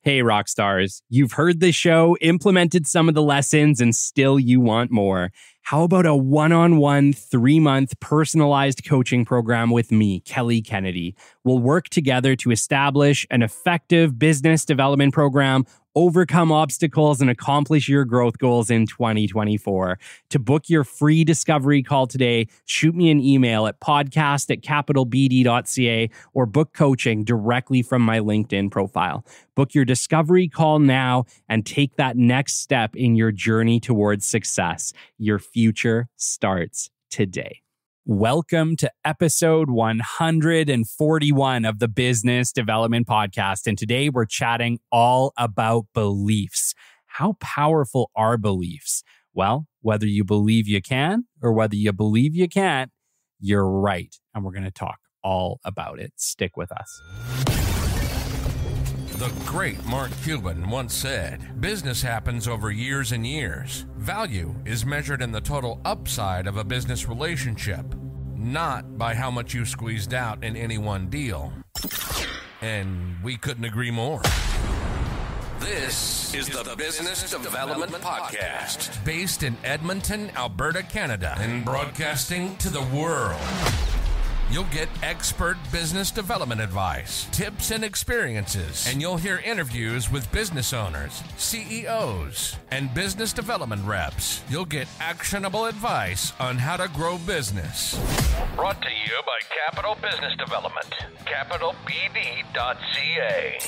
Hey, rock stars, you've heard the show, implemented some of the lessons, and still you want more. How about a one-on-one 3-month personalized coaching program with me, Kelly Kennedy? We'll work together to establish an effective business development program, overcome obstacles, and accomplish your growth goals in 2024. To book your free discovery call today, shoot me an email at podcast@capitalbd.ca or book coaching directly from my LinkedIn profile. Book your discovery call now and take that next step in your journey towards success. Your future starts today. Welcome to episode 141 of the Business Development Podcast. And today we're chatting all about beliefs. How powerful are beliefs? Well, whether you believe you can or whether you believe you can't, you're right. And we're going to talk all about it. Stick with us. The great Mark Cuban once said, "Business happens over years and years. Value is measured in the total upside of a business relationship, not by how much you squeezed out in any one deal." And we couldn't agree more. This is the Business Development Podcast, based in Edmonton, Alberta, Canada, and broadcasting to the world. You'll get expert business development advice, tips and experiences, and you'll hear interviews with business owners, CEOs, and business development reps. You'll get actionable advice on how to grow business. Brought to you by Capital Business Development, capitalbd.ca.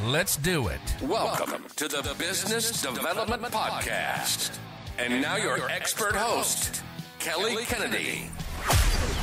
Let's do it. Welcome to the Business Development Podcast. And now your expert host, Kelly Kennedy.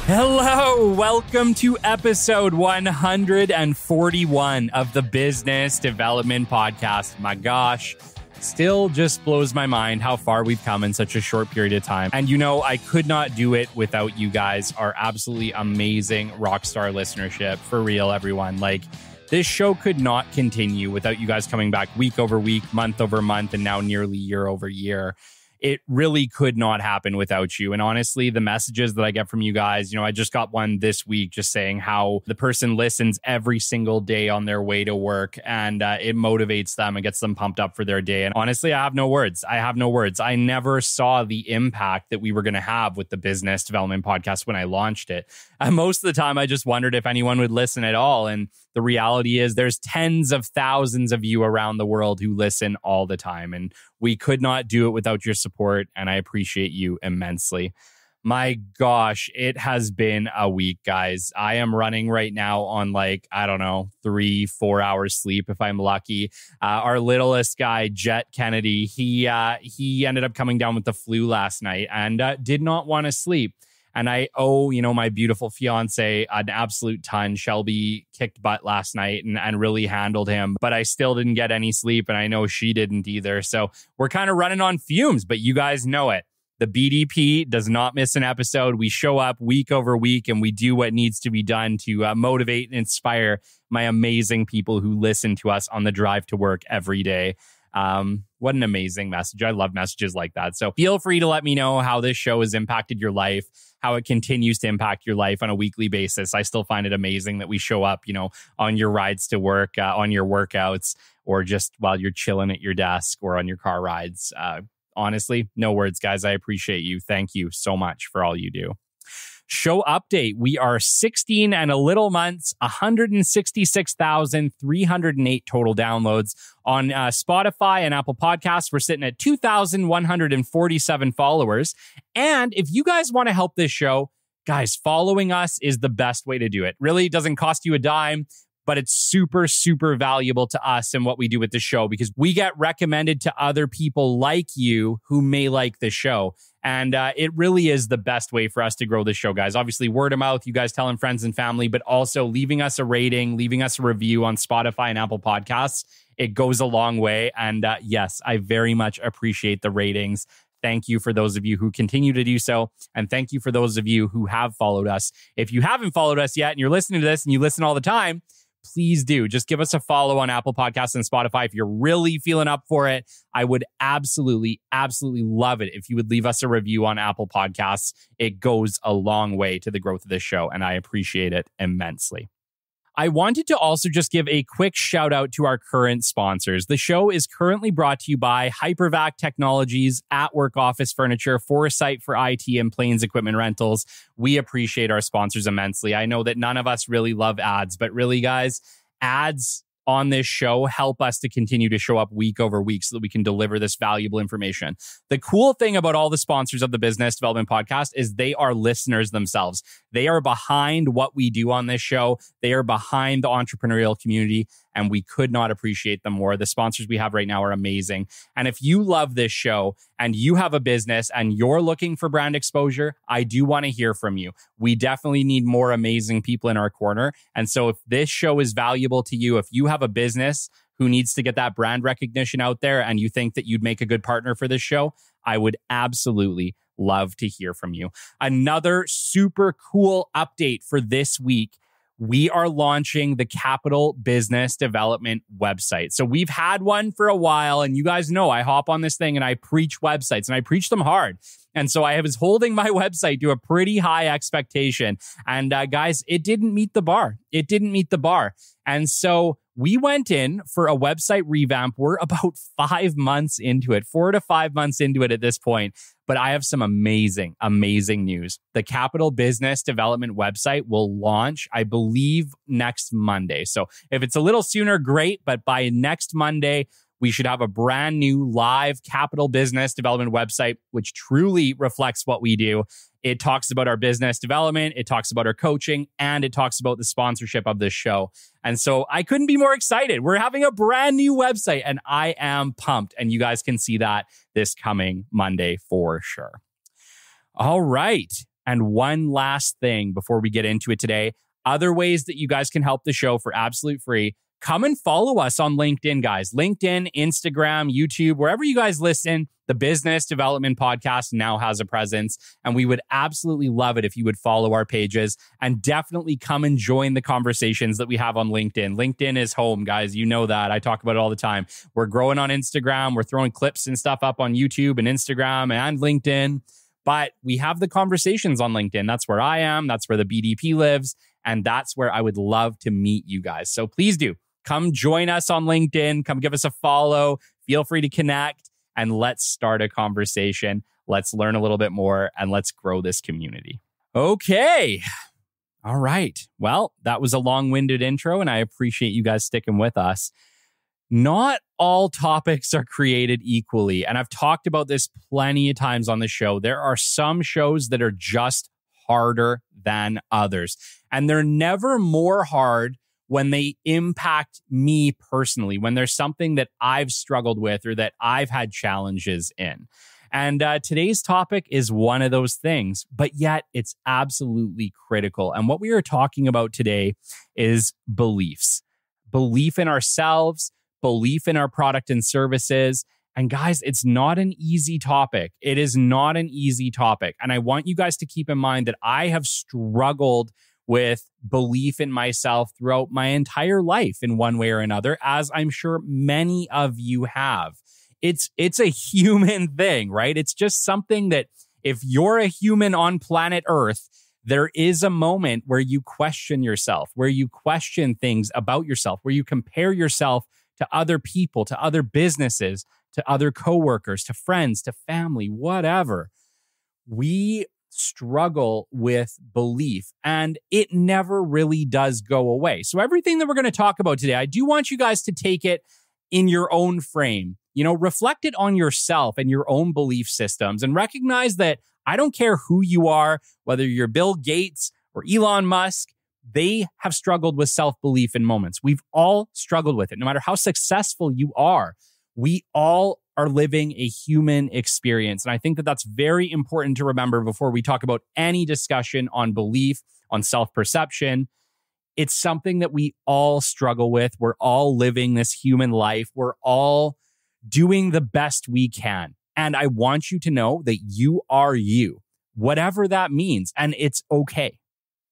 Hello, welcome to episode 141 of the Business Development Podcast. My gosh, still just blows my mind how far we've come in such a short period of time. And you know, I could not do it without you guys, our absolutely amazing rockstar listenership. For real, everyone. Like, this show could not continue without you guys coming back week over week, month over month, and now nearly year over year. It really could not happen without you. And honestly, the messages that I get from you guys, you know, I just got one this week just saying how the person listens every single day on their way to work, and it motivates them and gets them pumped up for their day. And honestly, I have no words. I never saw the impact that we were going to have with the Business Development Podcast when I launched it. And most of the time, I just wondered if anyone would listen at all. And the reality is there's tens of thousands of you around the world who listen all the time. And we could not do it without your support. And I appreciate you immensely. My gosh, it has been a week, guys. I am running right now on 3-4 hours sleep if I'm lucky. Our littlest guy, Jet Kennedy, he ended up coming down with the flu last night and did not want to sleep. And I owe, my beautiful fiance an absolute ton. Shelby kicked butt last night and really handled him, but I still didn't get any sleep, and I know she didn't either. So we're kind of running on fumes, but you guys know it. The BDP does not miss an episode. We show up week over week, and we do what needs to be done to motivate and inspire my amazing people who listen to us on the drive to work every day. What an amazing message. I love messages like that. So feel free to let me know how this show has impacted your life, how it continues to impact your life on a weekly basis. I still find it amazing that we show up, on your rides to work, on your workouts, or just while you're chilling at your desk or on your car rides. Honestly, no words, guys. I appreciate you. Thank you so much for all you do. Show update. We are 16 and a little months, 166,308 total downloads. On Spotify and Apple Podcasts, we're sitting at 2,147 followers. And if you guys want to help this show, guys, following us is the best way to do it. Really doesn't cost you a dime, but it's super, super valuable to us and what we do with the show, because we get recommended to other people like you who may like the show. And it really is the best way for us to grow this show, guys. Obviously, word of mouth, you guys telling friends and family, but also leaving us a rating, leaving us a review on Spotify and Apple Podcasts. It goes a long way. And yes, I very much appreciate the ratings. Thank you for those of you who continue to do so. And thank you for those of you who have followed us. If you haven't followed us yet and you're listening to this and you listen all the time, please do. Just give us a follow on Apple Podcasts and Spotify if you're really feeling up for it. I would absolutely, absolutely love it if you would leave us a review on Apple Podcasts. It goes a long way to the growth of this show, and I appreciate it immensely. I wanted to also just give a quick shout out to our current sponsors. The show is currently brought to you by Hypervac Technologies, At Work Office Furniture, Foresight for IT, and Plains Equipment Rentals. We appreciate our sponsors immensely. I know that none of us really love ads, but really, guys, ads on this show help us to continue to show up week over week so that we can deliver this valuable information. The cool thing about all the sponsors of the Business Development Podcast is they are listeners themselves. They are behind what we do on this show. They are behind the entrepreneurial community, and we could not appreciate them more. The sponsors we have right now are amazing. And if you love this show and you have a business and you're looking for brand exposure, I do want to hear from you. We definitely need more amazing people in our corner. And so if this show is valuable to you, if you have a business who needs to get that brand recognition out there and you think that you'd make a good partner for this show, I would absolutely love to hear from you. Another super cool update for this week. We are launching the Capital Business Development website. So we've had one for a while, and you guys know I hop on this thing and I preach websites, and I preach them hard. And so I was holding my website to a pretty high expectation. And guys, it didn't meet the bar. It didn't meet the bar. And so we went in for a website revamp. We're about 5 months into it, 4 to 5 months into it at this point. But I have some amazing, amazing news. The Capital Business Development website will launch, I believe, next Monday. So if it's a little sooner, great. But by next Monday, we should have a brand new live Capital Business Development website, which truly reflects what we do. It talks about our business development, it talks about our coaching, and it talks about the sponsorship of this show. And so I couldn't be more excited. We're having a brand new website, and I am pumped. And you guys can see that this coming Monday for sure. All right. And one last thing before we get into it today. Other ways that you guys can help the show for absolute free. Come and follow us on LinkedIn, guys. LinkedIn, Instagram, YouTube, wherever you guys listen, the Business Development Podcast now has a presence. And we would absolutely love it if you would follow our pages and definitely come and join the conversations that we have on LinkedIn. LinkedIn is home, guys. You know that. I talk about it all the time. We're growing on Instagram. We're throwing clips and stuff up on YouTube and Instagram and LinkedIn. But we have the conversations on LinkedIn. That's where I am. That's where the BDP lives. And that's where I would love to meet you guys. So please do. Come join us on LinkedIn. Come give us a follow. Feel free to connect and let's start a conversation. Let's learn a little bit more and let's grow this community. Okay. All right. Well, that was a long-winded intro and I appreciate you guys sticking with us. Not all topics are created equally. And I've talked about this plenty of times on the show. There are some shows that are just harder than others. And they're never more hard when they impact me personally, when there's something that I've struggled with or that I've had challenges in. And today's topic is one of those things, but yet it's absolutely critical. And what we are talking about today is beliefs. Belief in ourselves, belief in our product and services. And guys, it's not an easy topic. It is not an easy topic. And I want you guys to keep in mind that I have struggled with belief in myself throughout my entire life in one way or another, as I'm sure many of you have. It's a human thing, right? It's just something that if you're a human on planet Earth, there is a moment where you question yourself, where you question things about yourself, where you compare yourself to other people, to other businesses, to other coworkers, to friends, to family, whatever. We struggle with belief and it never really does go away. So everything that we're going to talk about today, I do want you guys to take it in your own frame, reflect it on yourself and your own belief systems and recognize that I don't care who you are, whether you're Bill Gates or Elon Musk, they have struggled with self-belief in moments. We've all struggled with it. No matter how successful you are, we all are living a human experience. And I think that that's very important to remember before we talk about any discussion on belief, on self-perception. It's something that we all struggle with. We're all living this human life. We're all doing the best we can. And I want you to know that you are you, whatever that means. And it's okay.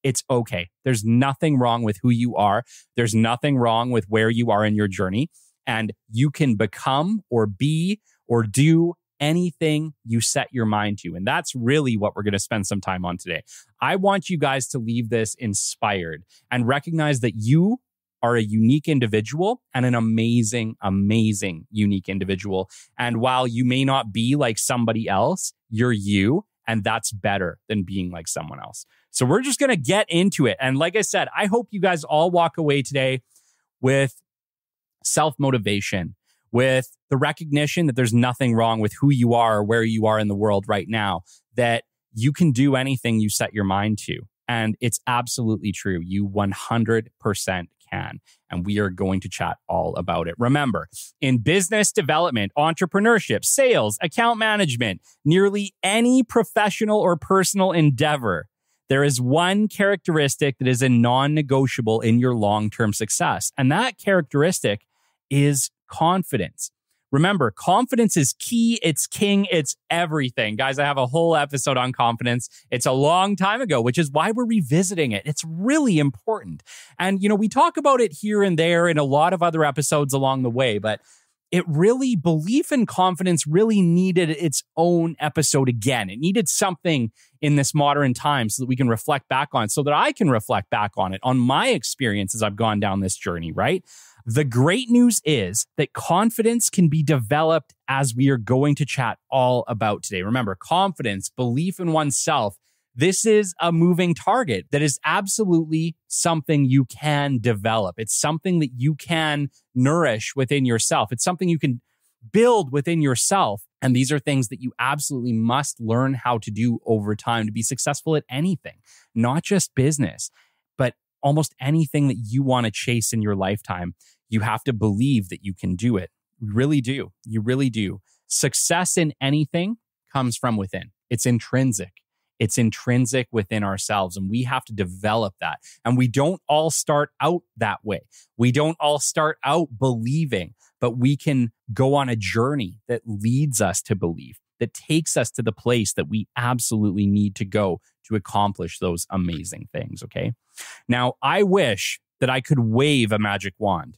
It's okay. There's nothing wrong with who you are. There's nothing wrong with where you are in your journey. And you can become or be or do anything you set your mind to. And that's really what we're going to spend some time on today. I want you guys to leave this inspired and recognize that you are a unique individual and an amazing, amazing, unique individual. And while you may not be like somebody else, you're you, and that's better than being like someone else. So we're just going to get into it. And like I said, I hope you guys all walk away today with self-motivation, with the recognition that there's nothing wrong with who you are or where you are in the world right now, that you can do anything you set your mind to. And it's absolutely true. You 100% can. And we are going to chat all about it. Remember, in business development, entrepreneurship, sales, account management, nearly any professional or personal endeavor, there is one characteristic that is a non-negotiable in your long-term success. And that characteristic is confidence. Remember, confidence is key, it's king, it's everything. Guys, I have a whole episode on confidence. It's a long time ago, which is why we're revisiting it. It's really important. And, we talk about it here and there in a lot of other episodes along the way, but belief and confidence really needed its own episode again. It needed something in this modern time so that we can reflect back on it, so that I can reflect back on it, on my experience as I've gone down this journey, right? The great news is that confidence can be developed, as we are going to chat all about today. Remember, confidence, belief in oneself, this is a moving target that is absolutely something you can develop. It's something that you can nourish within yourself. It's something you can build within yourself. And these are things that you absolutely must learn how to do over time to be successful at anything, not just business, but almost anything that you want to chase in your lifetime. You have to believe that you can do it. You really do. You really do. Success in anything comes from within. It's intrinsic. It's intrinsic within ourselves, and we have to develop that. And we don't all start out that way. We don't all start out believing, but we can go on a journey that leads us to belief, that takes us to the place that we absolutely need to go to accomplish those amazing things, okay? Now, I wish that I could wave a magic wand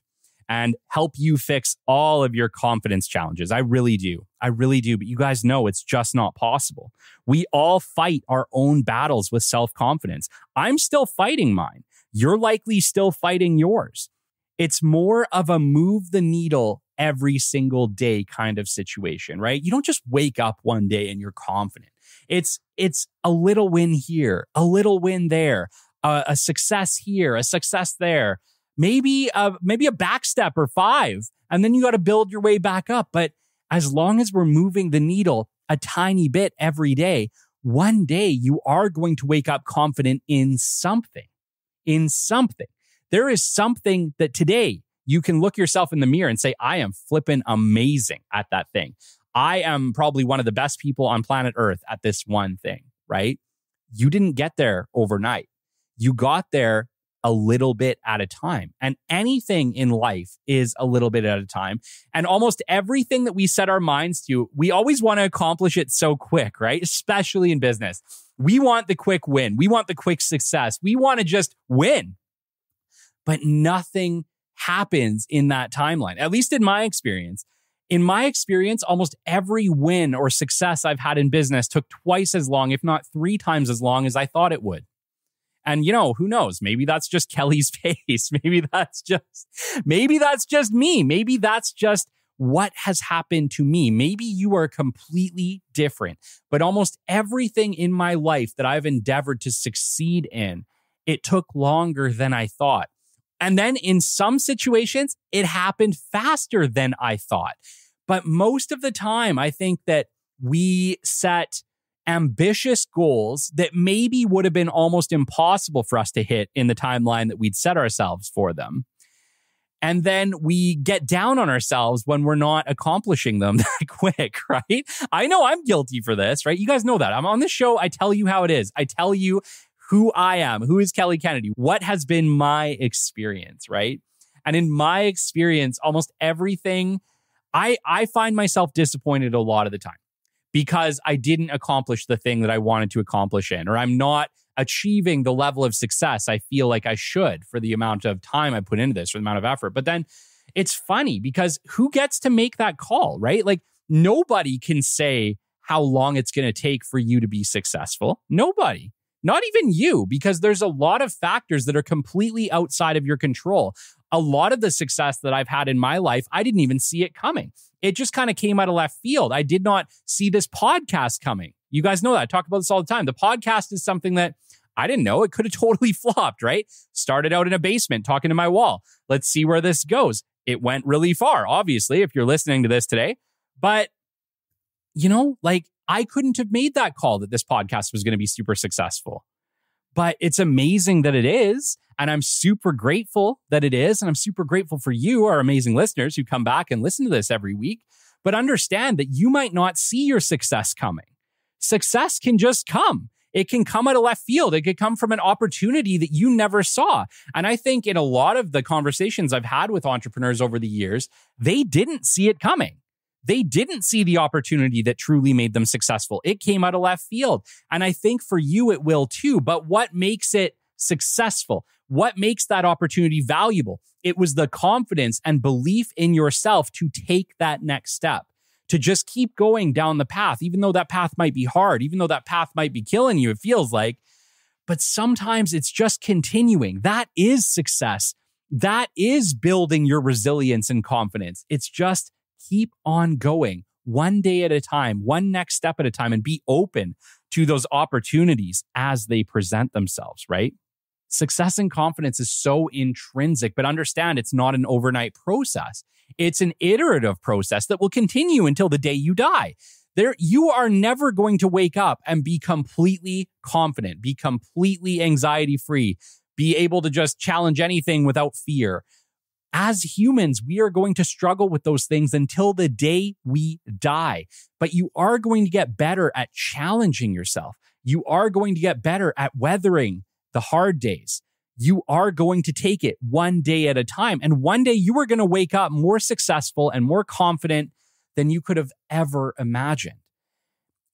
and help you fix all of your confidence challenges. I really do. I really do. But you guys know it's just not possible. We all fight our own battles with self-confidence. I'm still fighting mine. You're likely still fighting yours. It's more of a move the needle every single day kind of situation, right? You don't just wake up one day and you're confident. It's a little win here, a little win there, a success here, a success there. Maybe a back step or 5, and then you got to build your way back up. But as long as we're moving the needle a tiny bit every day, one day you are going to wake up confident in something. There is something that today you can look yourself in the mirror and say, I am flipping amazing at that thing. I am probably one of the best people on planet Earth at this one thing, right? You didn't get there overnight. You got there a little bit at a time. And anything in life is a little bit at a time. And almost everything that we set our minds to, we always want to accomplish it so quick, right? Especially in business. We want the quick win. We want the quick success. We want to just win. But nothing happens in that timeline, at least in my experience. In my experience, almost every win or success I've had in business took twice as long, if not 3 times as long as I thought it would. And who knows? Maybe that's just Kelly's face. Maybe that's just me. Maybe that's just what has happened to me. Maybe you are completely different. But almost everything in my life that I've endeavored to succeed in, it took longer than I thought. And then in some situations, it happened faster than I thought. But most of the time, I think that we set ambitious goals that maybe would have been almost impossible for us to hit in the timeline that we'd set ourselves for them. And then we get down on ourselves when we're not accomplishing them that quick, right? I know I'm guilty for this, right? You guys know that. I'm on this show. I tell you how it is. I tell you who I am, who is Kelly Kennedy, what has been my experience, right? And in my experience, almost everything, I find myself disappointed a lot of the time, because I didn't accomplish the thing that I wanted to accomplish in, or I'm not achieving the level of success I feel like I should for the amount of time I put into this, or the amount of effort. But then it's funny because who gets to make that call, right? Like Nobody can say how long it's going to take for you to be successful. Nobody. Not even you, because there's a lot of factors that are completely outside of your control. A lot of the success that I've had in my life, I didn't even see it coming. It just kind of came out of left field. I did not see this podcast coming. You guys know that. I talk about this all the time. The podcast is something that I didn't know. It could have totally flopped, right? Started out in a basement talking to my wall. Let's see where this goes. It went really far, obviously, if you're listening to this today. But, I couldn't have made that call that this podcast was going to be super successful. But it's amazing that it is. And I'm super grateful that it is. And I'm super grateful for you, our amazing listeners who come back and listen to this every week. But understand that you might not see your success coming. Success can just come. It can come out of left field. It could come from an opportunity that you never saw. And I think in a lot of the conversations I've had with entrepreneurs over the years, they didn't see it coming. They didn't see the opportunity that truly made them successful. It came out of left field. And I think for you, it will too. But what makes it successful? What makes that opportunity valuable? It was the confidence and belief in yourself to take that next step, to just keep going down the path, even though that path might be hard, even though that path might be killing you, it feels like. But sometimes it's just continuing. That is success. That is building your resilience and confidence. It's just keep on going one day at a time, one next step at a time, and be open to those opportunities as they present themselves, right? Success and confidence is so intrinsic, but understand it's not an overnight process. It's an iterative process that will continue until the day you die. You are never going to wake up and be completely confident, be completely anxiety-free, be able to just challenge anything without fear. As humans, we are going to struggle with those things until the day we die. But you are going to get better at challenging yourself. You are going to get better at weathering the hard days. You are going to take it one day at a time. And one day you are going to wake up more successful and more confident than you could have ever imagined.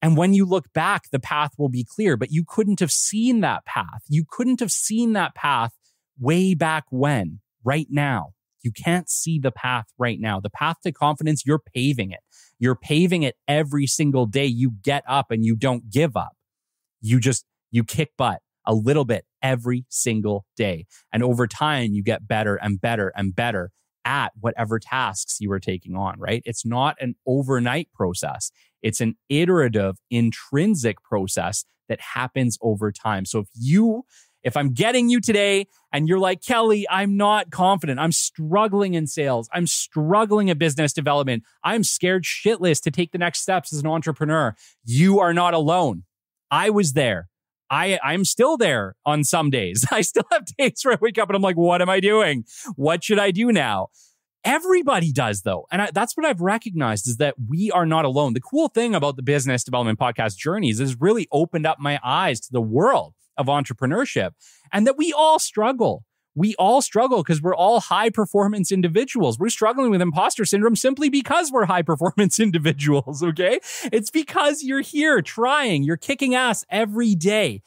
And when you look back, the path will be clear, but you couldn't have seen that path. You couldn't have seen that path way back when, right now. You can't see the path right now. The path to confidence, you're paving it. You're paving it every single day. You get up and you don't give up. You kick butt a little bit every single day. And over time, you get better and better and better at whatever tasks you are taking on, right? It's not an overnight process. It's an iterative, intrinsic process that happens over time. So if I'm getting you today and you're like, Kelly, I'm not confident. I'm struggling in sales. I'm struggling at business development. I'm scared shitless to take the next steps as an entrepreneur. You are not alone. I was there. I'm still there on some days. I still have days where I wake up and I'm like, what am I doing? What should I do now? Everybody does, though. And that's what I've recognized, is that we are not alone. The cool thing about the Business Development Podcast Journeys is really opened up my eyes to the world of entrepreneurship, and that we all struggle. We all struggle because we're all high performance individuals. We're struggling with imposter syndrome simply because we're high performance individuals, okay? It's because you're here trying, you're kicking ass every day.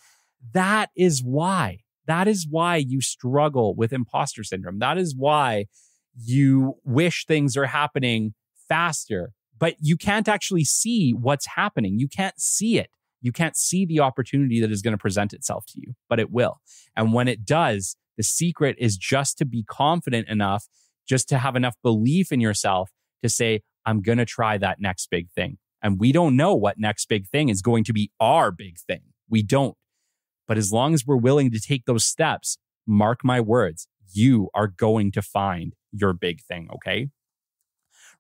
That is why you struggle with imposter syndrome. That is why you wish things are happening faster, but you can't actually see what's happening. You can't see it. You can't see the opportunity that is going to present itself to you, but it will. And when it does, the secret is just to be confident enough, just to have enough belief in yourself to say, I'm going to try that next big thing. And we don't know what next big thing is going to be our big thing. We don't. But as long as we're willing to take those steps, mark my words, you are going to find your big thing, okay?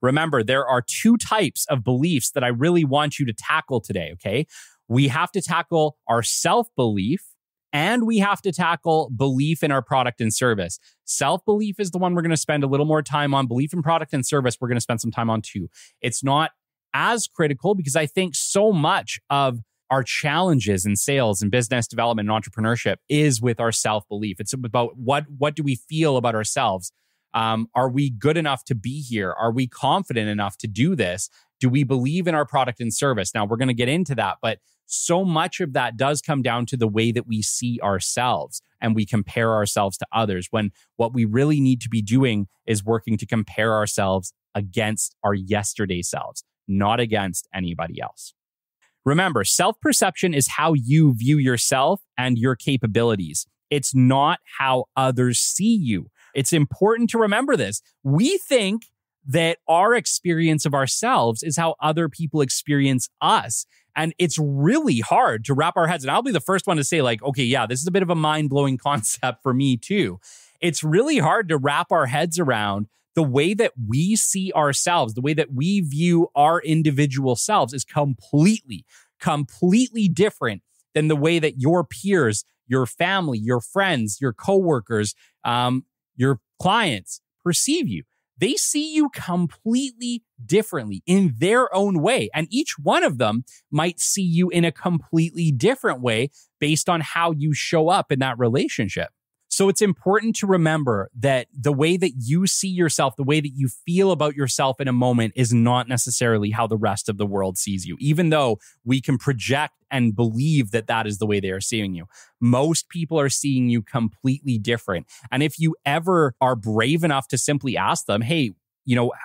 Remember, there are two types of beliefs that I really want you to tackle today, okay? We have to tackle our self-belief, and we have to tackle belief in our product and service. Self-belief is the one we're going to spend a little more time on. Belief in product and service, we're going to spend some time on too. It's not as critical because I think so much of our challenges in sales and business development and entrepreneurship is with our self-belief. It's about what do we feel about ourselves? Are we good enough to be here? Are we confident enough to do this? Do we believe in our product and service? Now, we're going to get into that, but so much of that does come down to the way that we see ourselves and we compare ourselves to others, when what we really need to be doing is working to compare ourselves against our yesterday selves, not against anybody else. Remember, self-perception is how you view yourself and your capabilities. It's not how others see you. It's important to remember this. We think that our experience of ourselves is how other people experience us. And it's really hard to wrap our heads. And I'll be the first one to say, like, okay, yeah, this is a bit of a mind-blowing concept for me too. It's really hard to wrap our heads around the way that we see ourselves, the way that we view our individual selves is completely different than the way that your peers, your family, your friends, your coworkers, your clients perceive you. They see you completely differently in their own way. And each one of them might see you in a completely different way based on how you show up in that relationship. So it's important to remember that the way that you see yourself, the way that you feel about yourself in a moment is not necessarily how the rest of the world sees you, even though we can project and believe that that is the way they are seeing you. Most people are seeing you completely different. And if you ever are brave enough to simply ask them, hey,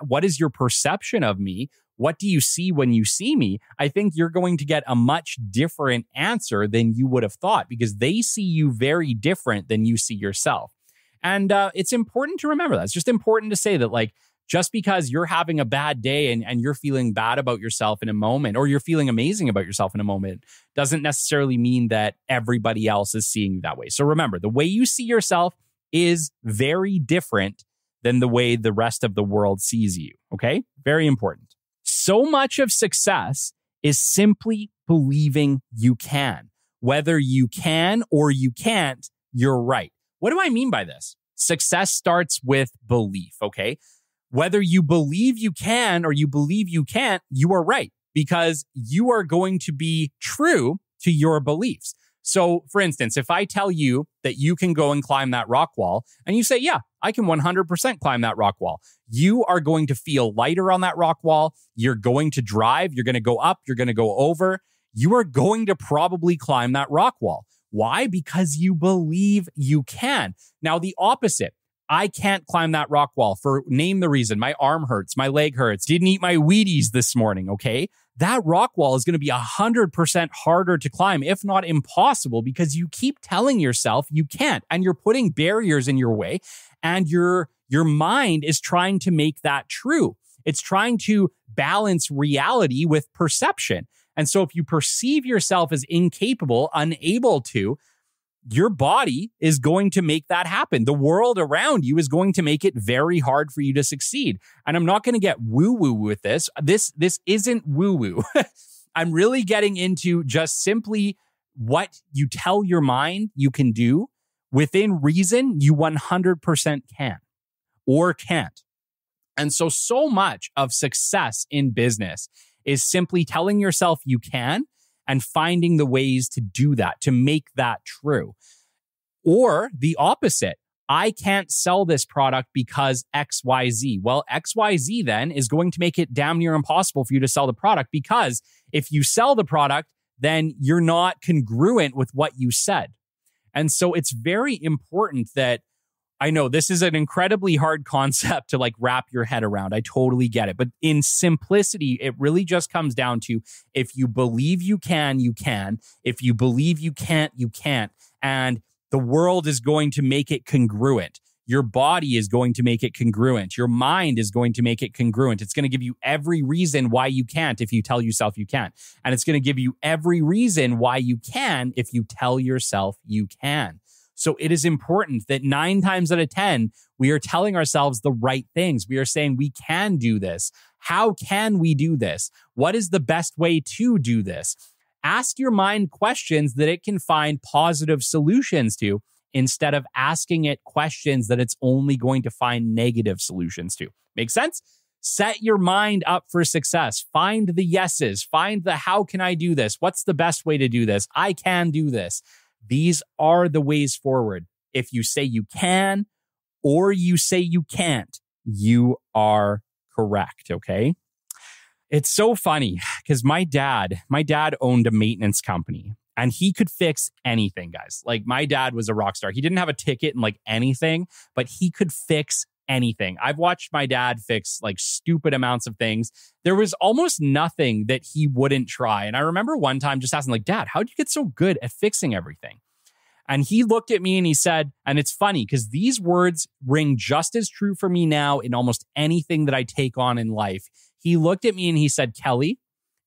what is your perception of me? What do you see when you see me? I think you're going to get a much different answer than you would have thought because they see you very different than you see yourself. And it's important to remember that. It's just important to say that, like, just because you're having a bad day and you're feeling bad about yourself in a moment, or you're feeling amazing about yourself in a moment, doesn't necessarily mean that everybody else is seeing you that way. So remember, the way you see yourself is very different than the way the rest of the world sees you. Okay? Very important. So much of success is simply believing you can. Whether you can or you can't, you're right. What do I mean by this? Success starts with belief, okay? Whether you believe you can or you believe you can't, you are right because you are going to be true to your beliefs. So, for instance, if I tell you that you can go and climb that rock wall and you say, yeah, I can 100% climb that rock wall, you are going to feel lighter on that rock wall. You're going to drive. You're going to go up. You're going to go over. You are going to probably climb that rock wall. Why? Because you believe you can. Now, the opposite. I can't climb that rock wall for name the reason. My arm hurts. My leg hurts. Didn't eat my Wheaties this morning, okay? That rock wall is going to be 100% harder to climb, if not impossible, because you keep telling yourself you can't, and you're putting barriers in your way, and your mind is trying to make that true. It's trying to balance reality with perception. And so if you perceive yourself as incapable, unable to, your body is going to make that happen. The world around you is going to make it very hard for you to succeed. And I'm not going to get woo-woo with this. This isn't woo-woo. I'm really getting into just simply what you tell your mind you can do. Within reason, you 100% can or can't. And so much of success in business is simply telling yourself you can and finding the ways to do that, to make that true. Or the opposite. I can't sell this product because XYZ. Well, XYZ then is going to make it damn near impossible for you to sell the product because if you sell the product, then you're not congruent with what you said. And so it's very important that, I know this is an incredibly hard concept to wrap your head around. I totally get it. But in simplicity, it really just comes down to if you believe you can, you can. If you believe you can't, you can't. And the world is going to make it congruent. Your body is going to make it congruent. Your mind is going to make it congruent. It's going to give you every reason why you can't if you tell yourself you can't. And it's going to give you every reason why you can if you tell yourself you can. So it is important that 9 times out of 10, we are telling ourselves the right things. We are saying we can do this. How can we do this? What is the best way to do this? Ask your mind questions that it can find positive solutions to instead of asking it questions that it's only going to find negative solutions to. Make sense? Set your mind up for success. Find the yeses. Find the how can I do this? What's the best way to do this? I can do this. These are the ways forward. If you say you can or you say you can't, you are correct, okay? It's so funny because my dad owned a maintenance company and he could fix anything, guys. My dad was a rock star. He didn't have a ticket in anything, but he could fix anything. I've watched my dad fix like stupid amounts of things. There was almost nothing that he wouldn't try. And I remember one time just asking like, Dad, how'd you get so good at fixing everything? And he looked at me and he said, and it's funny because these words ring just as true for me now in almost anything that I take on in life. He looked at me and he said, Kelly,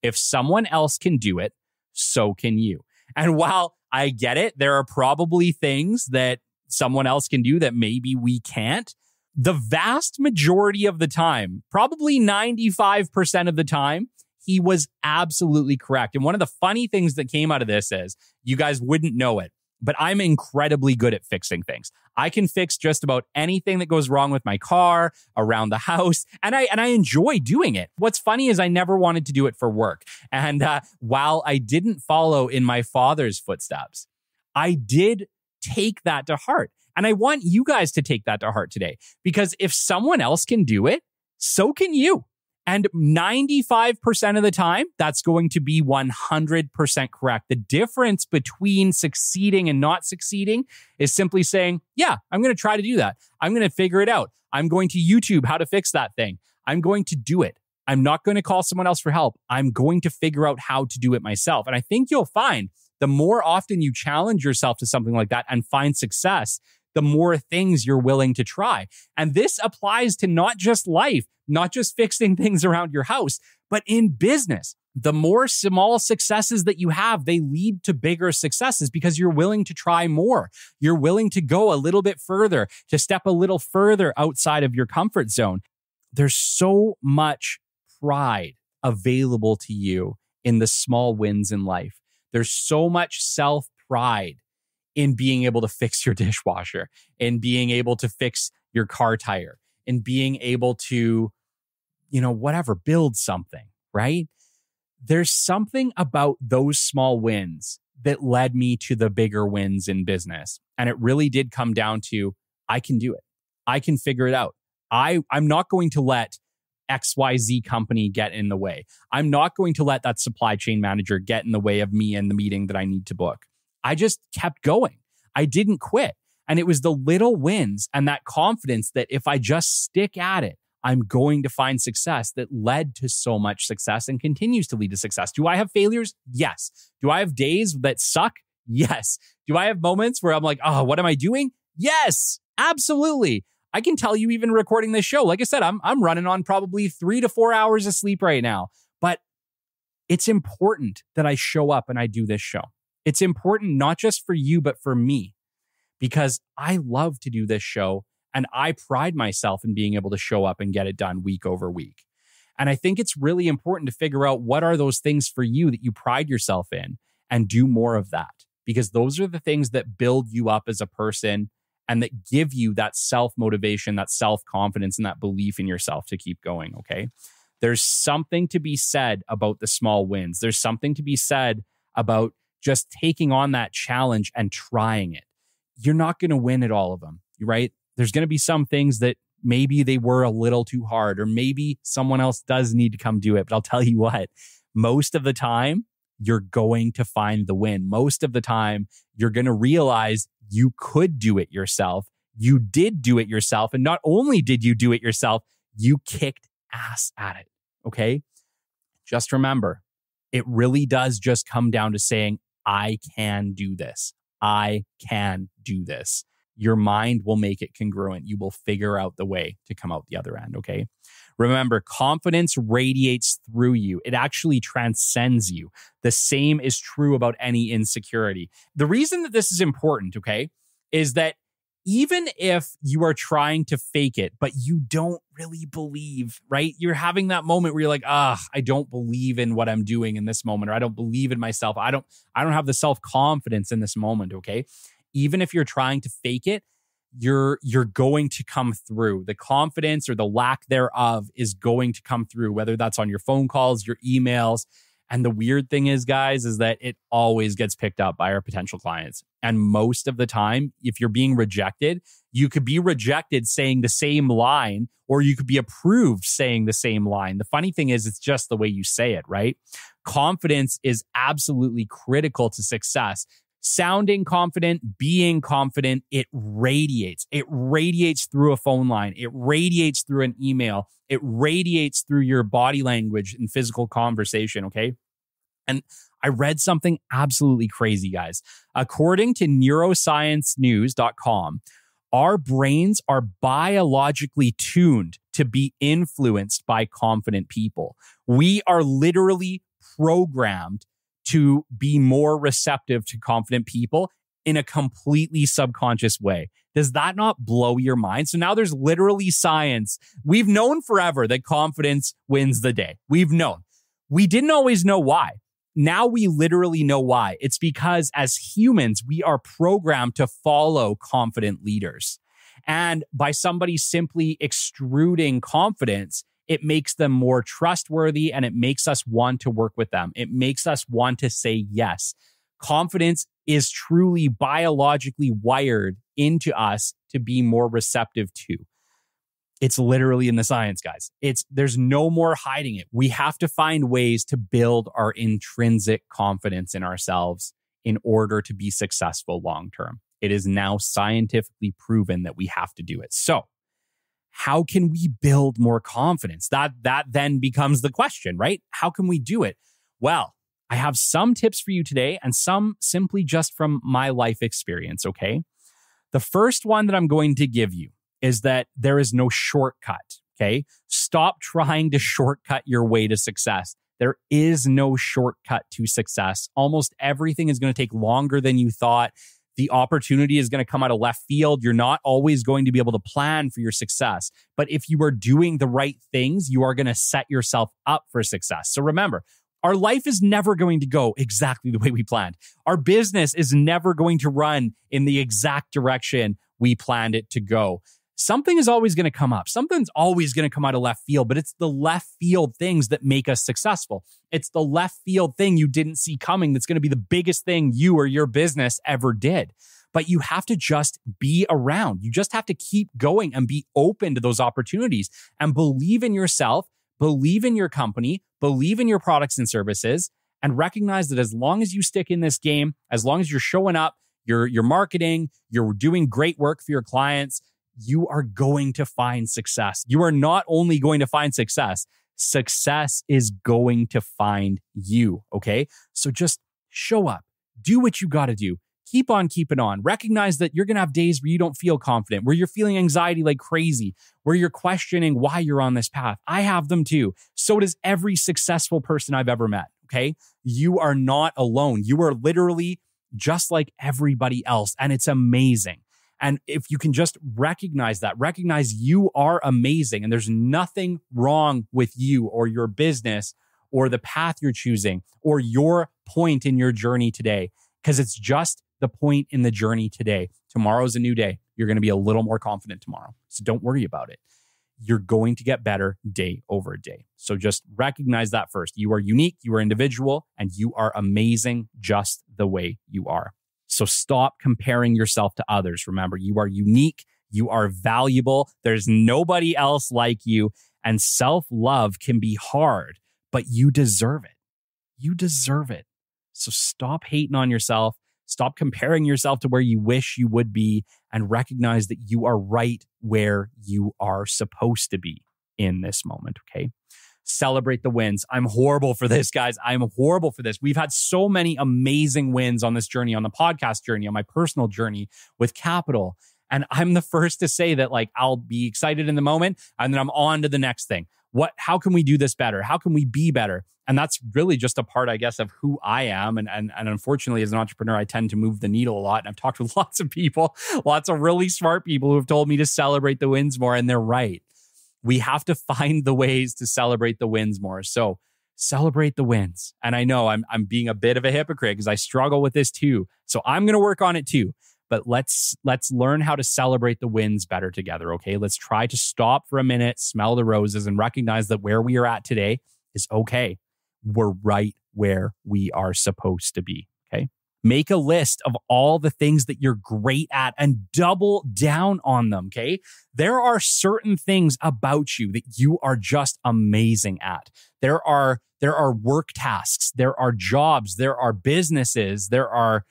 if someone else can do it, so can you. And while I get it, there are probably things that someone else can do that maybe we can't. The vast majority of the time, probably 95% of the time, he was absolutely correct. And one of the funny things that came out of this is, you guys wouldn't know it, but I'm incredibly good at fixing things. I can fix just about anything that goes wrong with my car, around the house, and I enjoy doing it. What's funny is I never wanted to do it for work. And while I didn't follow in my father's footsteps, I did take that to heart. And I want you guys to take that to heart today, because if someone else can do it, so can you. And 95% of the time, that's going to be 100% correct. The difference between succeeding and not succeeding is simply saying, yeah, I'm going to try to do that. I'm going to figure it out. I'm going to YouTube how to fix that thing. I'm going to do it. I'm not going to call someone else for help. I'm going to figure out how to do it myself. And I think you'll find the more often you challenge yourself to something like that and find success, the more things you're willing to try. And this applies to not just life, not just fixing things around your house, but in business. The more small successes that you have, they lead to bigger successes because you're willing to try more. You're willing to go a little bit further, to step a little further outside of your comfort zone. There's so much pride available to you in the small wins in life. There's so much self-pride in being able to fix your dishwasher, in being able to fix your car tire, in being able to, whatever, build something, right? There's something about those small wins that led me to the bigger wins in business. And it really did come down to, I can do it. I can figure it out. I'm not going to let XYZ company get in the way. I'm not going to let that supply chain manager get in the way of me and the meeting that I need to book. I just kept going. I didn't quit. And it was the little wins and that confidence that if I just stick at it, I'm going to find success that led to so much success and continues to lead to success. Do I have failures? Yes. Do I have days that suck? Yes. Do I have moments where I'm like, oh, what am I doing? Yes, absolutely. I can tell you, even recording this show, like I said, I'm running on probably 3 to 4 hours of sleep right now. But it's important that I show up and I do this show. It's important not just for you, but for me, because I love to do this show and I pride myself in being able to show up and get it done week over week. And I think it's really important to figure out what are those things for you that you pride yourself in and do more of that, because those are the things that build you up as a person and that give you that self-motivation, that self-confidence, and that belief in yourself to keep going, okay? There's something to be said about the small wins. There's something to be said about just taking on that challenge and trying it. You're not going to win at all of them, right? There's going to be some things that maybe they were a little too hard, or maybe someone else does need to come do it. But I'll tell you what, most of the time, you're going to find the win. Most of the time, you're going to realize you could do it yourself. You did do it yourself. And not only did you do it yourself, you kicked ass at it, okay? Just remember, it really does just come down to saying, I can do this. I can do this. Your mind will make it congruent. You will figure out the way to come out the other end, okay? Remember, confidence radiates through you. It actually transcends you. The same is true about any insecurity. The reason that this is important, okay, is that even if you are trying to fake it, but you don't really believe, right? You're having that moment where you're like, I don't believe in what I'm doing in this moment, or I don't believe in myself. I don't have the self-confidence in this moment, okay? Even if you're trying to fake it, you're going to come through. The confidence or the lack thereof is going to come through, whether that's on your phone calls, your emails. And the weird thing is, guys, is that it always gets picked up by our potential clients. And most of the time, if you're being rejected, you could be rejected saying the same line, or you could be approved saying the same line. The funny thing is, it's just the way you say it, right? Confidence is absolutely critical to success. Sounding confident, being confident, it radiates. It radiates through a phone line. It radiates through an email. It radiates through your body language and physical conversation, okay? And I read something absolutely crazy, guys. According to neurosciencenews.com, our brains are biologically tuned to be influenced by confident people. We are literally programmed to be more receptive to confident people in a completely subconscious way. Does that not blow your mind? So now there's literally science. We've known forever that confidence wins the day. We've known. We didn't always know why. Now we literally know why. It's because as humans, we are programmed to follow confident leaders. And by somebody simply extruding confidence, it makes them more trustworthy and it makes us want to work with them. It makes us want to say yes. Confidence is truly biologically wired into us to be more receptive to. It's literally in the science, guys. There's no more hiding it. We have to find ways to build our intrinsic confidence in ourselves in order to be successful long term. It is now scientifically proven that we have to do it. So, how can we build more confidence? That then becomes the question, right? How can we do it? Well, I have some tips for you today and some simply just from my life experience, okay? The first one that I'm going to give you is that there is no shortcut, okay? Stop trying to shortcut your way to success. There is no shortcut to success. Almost everything is going to take longer than you thought. The opportunity is going to come out of left field. You're not always going to be able to plan for your success. But if you are doing the right things, you are going to set yourself up for success. So remember, our life is never going to go exactly the way we planned. Our business is never going to run in the exact direction we planned it to go. Something is always going to come up. Something's always going to come out of left field, but it's the left field things that make us successful. It's the left field thing you didn't see coming that's going to be the biggest thing you or your business ever did. But you have to just be around. You just have to keep going and be open to those opportunities and believe in yourself, believe in your company, believe in your products and services, and recognize that as long as you stick in this game, as long as you're showing up, you're marketing, you're doing great work for your clients, you are going to find success. You are not only going to find success, success is going to find you, okay? So just show up, do what you got to do, keep on keeping on. Recognize that you're going to have days where you don't feel confident, where you're feeling anxiety like crazy, where you're questioning why you're on this path. I have them too. So does every successful person I've ever met, okay? You are not alone. You are literally just like everybody else, and it's amazing. And if you can just recognize you are amazing and there's nothing wrong with you or your business or the path you're choosing or your point in your journey today, because it's just the point in the journey today. Tomorrow's a new day. You're going to be a little more confident tomorrow. So don't worry about it. You're going to get better day over day. So just recognize that first. You are unique, you are individual, and you are amazing just the way you are. So stop comparing yourself to others. Remember, you are unique. You are valuable. There's nobody else like you. And self-love can be hard, but you deserve it. You deserve it. So stop hating on yourself. Stop comparing yourself to where you wish you would be and recognize that you are right where you are supposed to be in this moment, okay? Celebrate the wins. I'm horrible for this, guys. I'm horrible for this. We've had so many amazing wins on this journey, on the podcast journey, on my personal journey with capital. And I'm the first to say that, like, I'll be excited in the moment and then I'm on to the next thing. How can we do this better? How can we be better? And that's really just a part, I guess, of who I am. And unfortunately, as an entrepreneur, I tend to move the needle a lot. And I've talked with lots of people, lots of really smart people who have told me to celebrate the wins more. And they're right. We have to find the ways to celebrate the wins more. So celebrate the wins. And I know I'm being a bit of a hypocrite because I struggle with this too. So I'm going to work on it too. But let's learn how to celebrate the wins better together, okay? Let's try to stop for a minute, smell the roses, and recognize that where we are at today is okay. We're right where we are supposed to be, okay? Make a list of all the things that you're great at and double down on them, okay? There are certain things about you that you are just amazing at. There are work tasks, there are jobs, there are businesses, there are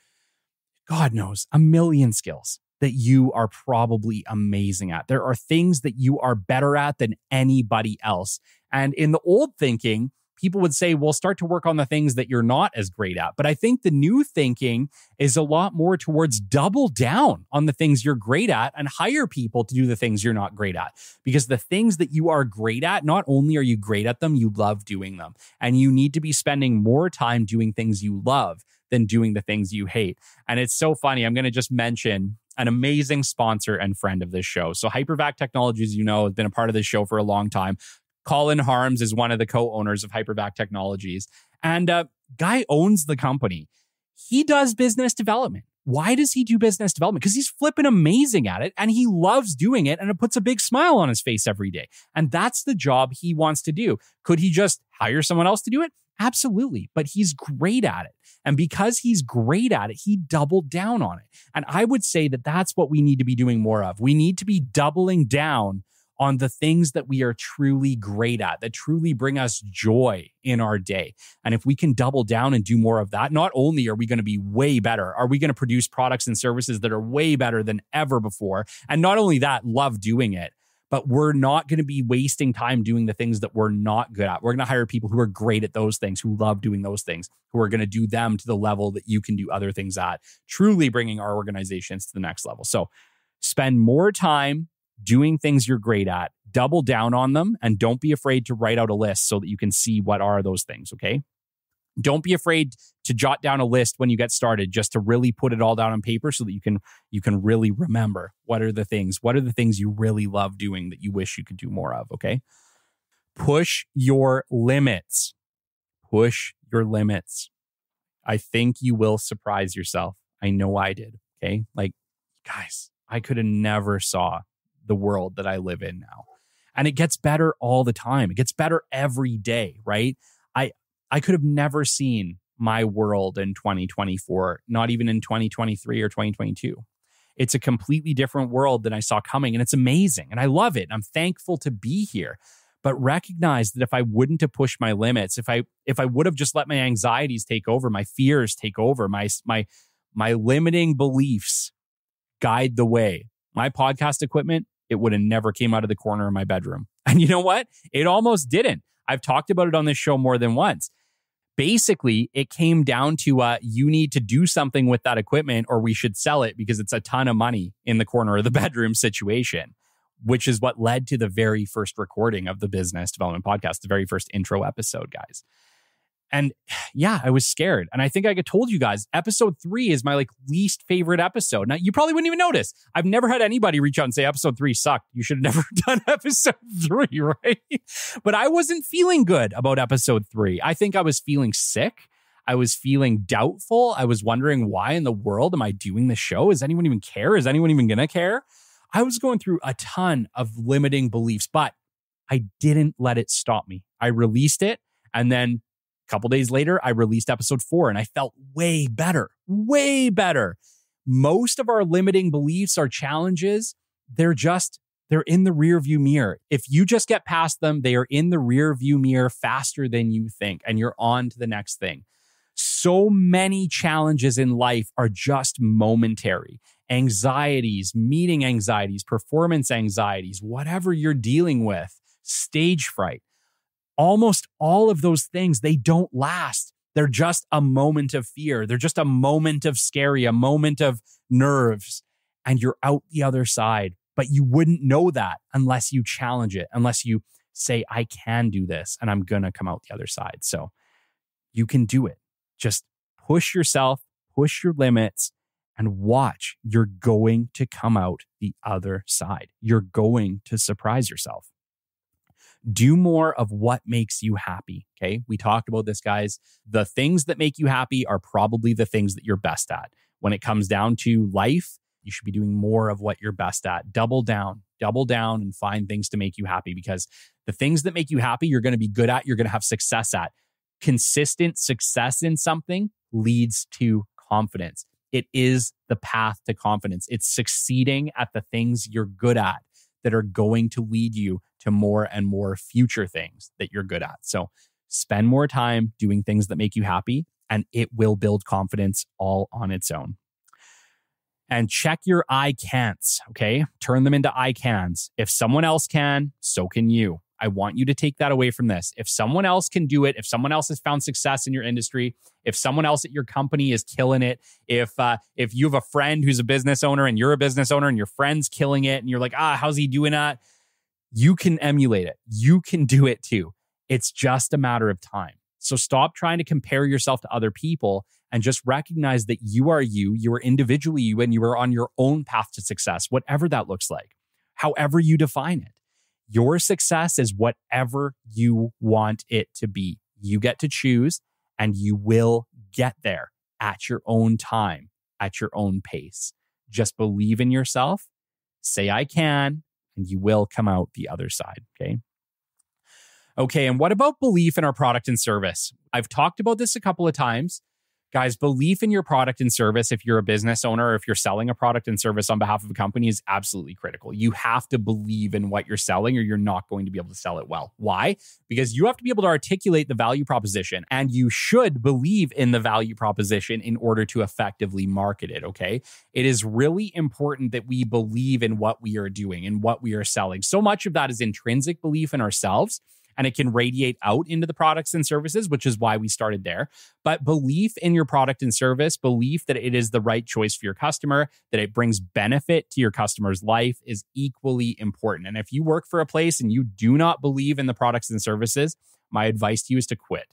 God knows, a million skills that you are probably amazing at. There are things that you are better at than anybody else. And in the old thinking, people would say, well, start to work on the things that you're not as great at. But I think the new thinking is a lot more towards double down on the things you're great at and hire people to do the things you're not great at. Because the things that you are great at, not only are you great at them, you love doing them. And you need to be spending more time doing things you love than doing the things you hate. And it's so funny. I'm going to just mention an amazing sponsor and friend of this show. So Hypervac Technologies, you know, has been a part of this show for a long time. Colin Harms is one of the co-owners of Hypervac Technologies. And guy owns the company. He does business development. Why does he do business development? Because he's flipping amazing at it and he loves doing it and it puts a big smile on his face every day. And that's the job he wants to do. Could he just hire someone else to do it? Absolutely. But he's great at it. And because he's great at it, he doubled down on it. And I would say that that's what we need to be doing more of. We need to be doubling down on the things that we are truly great at, that truly bring us joy in our day. And if we can double down and do more of that, not only are we going to be way better, are we going to produce products and services that are way better than ever before. And not only that, love doing it, but we're not going to be wasting time doing the things that we're not good at. We're going to hire people who are great at those things, who love doing those things, who are going to do them to the level that you can do other things at, truly bringing our organizations to the next level. So spend more time doing things you're great at, double down on them, and don't be afraid to write out a list so that you can see what are those things, okay? Don't be afraid to jot down a list when you get started, just to really put it all down on paper so that you can really remember what are the things you really love doing that you wish you could do more of, okay? Push your limits. Push your limits. I think you will surprise yourself. I know I did, okay? Like, guys, I could have never saw the world that I live in now. And it gets better all the time. It gets better every day, right? I could have never seen my world in 2024, not even in 2023 or 2022. It's a completely different world than I saw coming, and it's amazing. And I love it. I'm thankful to be here. But recognize that if I wouldn't have pushed my limits, if I would have just let my anxieties take over, my fears take over, my limiting beliefs guide the way, my podcast equipment, it would have never came out of the corner of my bedroom. And you know what? It almost didn't. I've talked about it on this show more than once. Basically, it came down to you need to do something with that equipment or we should sell it because it's a ton of money in the corner of the bedroom situation, which is what led to the very first recording of the Business Development Podcast, the very first intro episode, guys. And yeah, I was scared. And I think I told you guys, episode 3 is my least favorite episode. Now, you probably wouldn't even notice. I've never had anybody reach out and say episode 3 sucked. You should have never done episode 3, right? But I wasn't feeling good about episode 3. I think I was feeling sick. I was feeling doubtful. I was wondering, why in the world am I doing the show? Does anyone even care? Is anyone even going to care? I was going through a ton of limiting beliefs, but I didn't let it stop me. I released it, and then couple days later, I released episode 4 and I felt way better, way better. Most of our limiting beliefs, our challenges, they're in the rear view mirror. If you just get past them, they are in the rear view mirror faster than you think, and you're on to the next thing. So many challenges in life are just momentary. Anxieties, meeting anxieties, performance anxieties, whatever you're dealing with, stage fright. Almost all of those things, they don't last. They're just a moment of fear. They're just a moment of scary, a moment of nerves, and you're out the other side. But you wouldn't know that unless you challenge it, unless you say, I can do this and I'm going to come out the other side. So you can do it. Just push yourself, push your limits, and watch. You're going to come out the other side. You're going to surprise yourself. Do more of what makes you happy, okay? We talked about this, guys. The things that make you happy are probably the things that you're best at. When it comes down to life, you should be doing more of what you're best at. Double down and find things to make you happy, because the things that make you happy, you're going to be good at, you're going to have success at. Consistent success in something leads to confidence. It is the path to confidence. It's succeeding at the things you're good at that are going to lead you to more and more future things that you're good at. So spend more time doing things that make you happy, and it will build confidence all on its own. and check your I can'ts, okay? Turn them into I cans. If someone else can, so can you. I want you to take that away from this. If someone else can do it, if someone else has found success in your industry, if someone else at your company is killing it, if you have a friend who's a business owner and you're a business owner and your friend's killing it and you're like, how's he doing that? You can emulate it. You can do it too. It's just a matter of time. So stop trying to compare yourself to other people and just recognize that you are individually you, and you are on your own path to success, whatever that looks like, however you define it. Your success is whatever you want it to be. You get to choose, and you will get there at your own time, at your own pace. Just believe in yourself, say I can, and you will come out the other side, okay? Okay, and what about belief in our product and service? I've talked about this a couple of times. Guys, belief in your product and service, if you're a business owner or if you're selling a product and service on behalf of a company, is absolutely critical. You have to believe in what you're selling or you're not going to be able to sell it well. Why? Because you have to be able to articulate the value proposition, and you should believe in the value proposition in order to effectively market it, okay? It is really important that we believe in what we are doing and what we are selling. So much of that is intrinsic belief in ourselves, and it can radiate out into the products and services, which is why we started there. But belief in your product and service, belief that it is the right choice for your customer, that it brings benefit to your customer's life, is equally important. And if you work for a place and you do not believe in the products and services, my advice to you is to quit.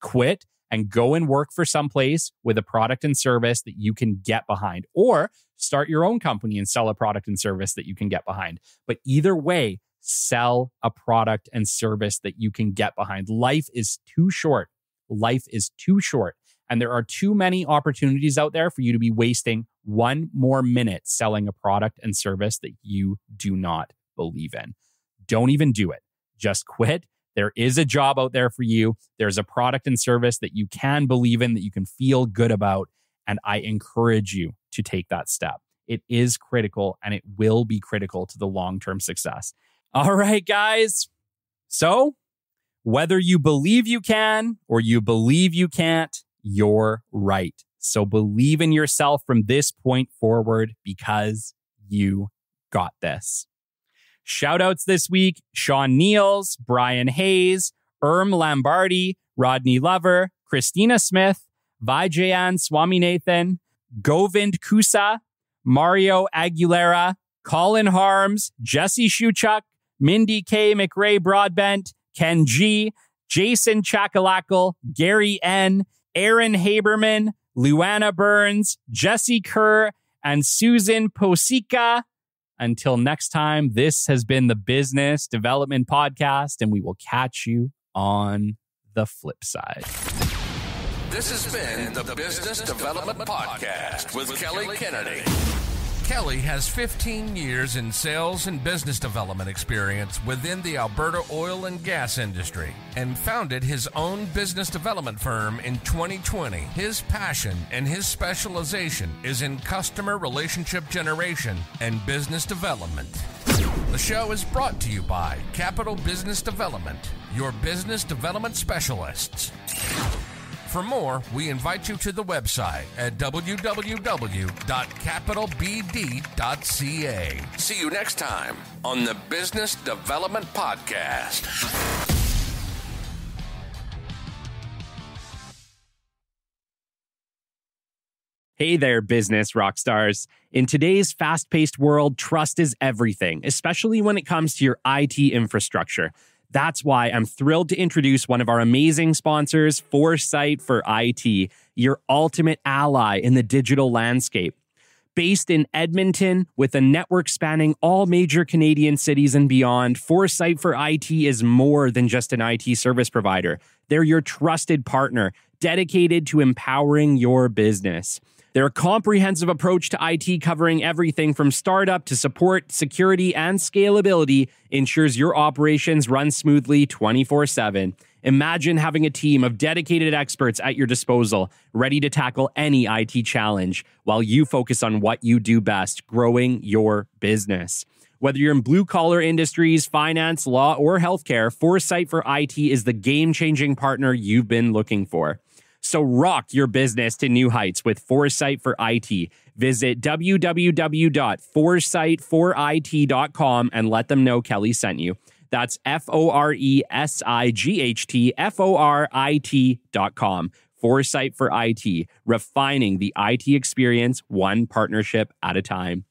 Quit and go and work for some place with a product and service that you can get behind, or start your own company and sell a product and service that you can get behind. But either way, sell a product and service that you can get behind. Life is too short. Life is too short. And there are too many opportunities out there for you to be wasting one more minute selling a product and service that you do not believe in. Don't even do it. Just quit. There is a job out there for you. There's a product and service that you can believe in, that you can feel good about. And I encourage you to take that step. It is critical, and it will be critical to the long-term success. All right, guys. So whether you believe you can or you believe you can't, you're right. So believe in yourself from this point forward, because you got this. Shout outs this week: Sean Niels, Brian Hayes, Lombardi, Rodney Lover, Christina Smith, Vijayan Swaminathan, Govind Kusa, Mario Aguilera, Colin Harms, Jesse Shuchuk, Mindy K. McRae Broadbent, Ken G., Jason Chakalakal, Gary N., Aaron Haberman, Luana Burns, Jesse Kerr, and Susan Posica. Until next time, this has been the Business Development Podcast, and we will catch you on the flip side. This has been the Business Development Podcast with Kelly Kennedy. Kelly has 15 years in sales and business development experience within the Alberta oil and gas industry, and founded his own business development firm in 2020. His passion and his specialization is in customer relationship generation and business development. The show is brought to you by Capital Business Development, your business development specialists. For more, we invite you to the website at www.capitalbd.ca. See you next time on the Business Development Podcast. Hey there, business rock stars. In today's fast-paced world, trust is everything, especially when it comes to your IT infrastructure. That's why I'm thrilled to introduce one of our amazing sponsors, Foresight for IT, your ultimate ally in the digital landscape. Based in Edmonton, with a network spanning all major Canadian cities and beyond, Foresight for IT is more than just an IT service provider. They're your trusted partner, dedicated to empowering your business. Their comprehensive approach to IT, covering everything from startup to support, security, and scalability, ensures your operations run smoothly 24/7. Imagine having a team of dedicated experts at your disposal, ready to tackle any IT challenge, while you focus on what you do best, growing your business. Whether you're in blue-collar industries, finance, law, or healthcare, Foresight for IT is the game-changing partner you've been looking for. So rock your business to new heights with Foresight for IT. Visit www.foresightforit.com and let them know Kelly sent you. That's FORESIGHT, Foresight for IT, refining the IT experience one partnership at a time.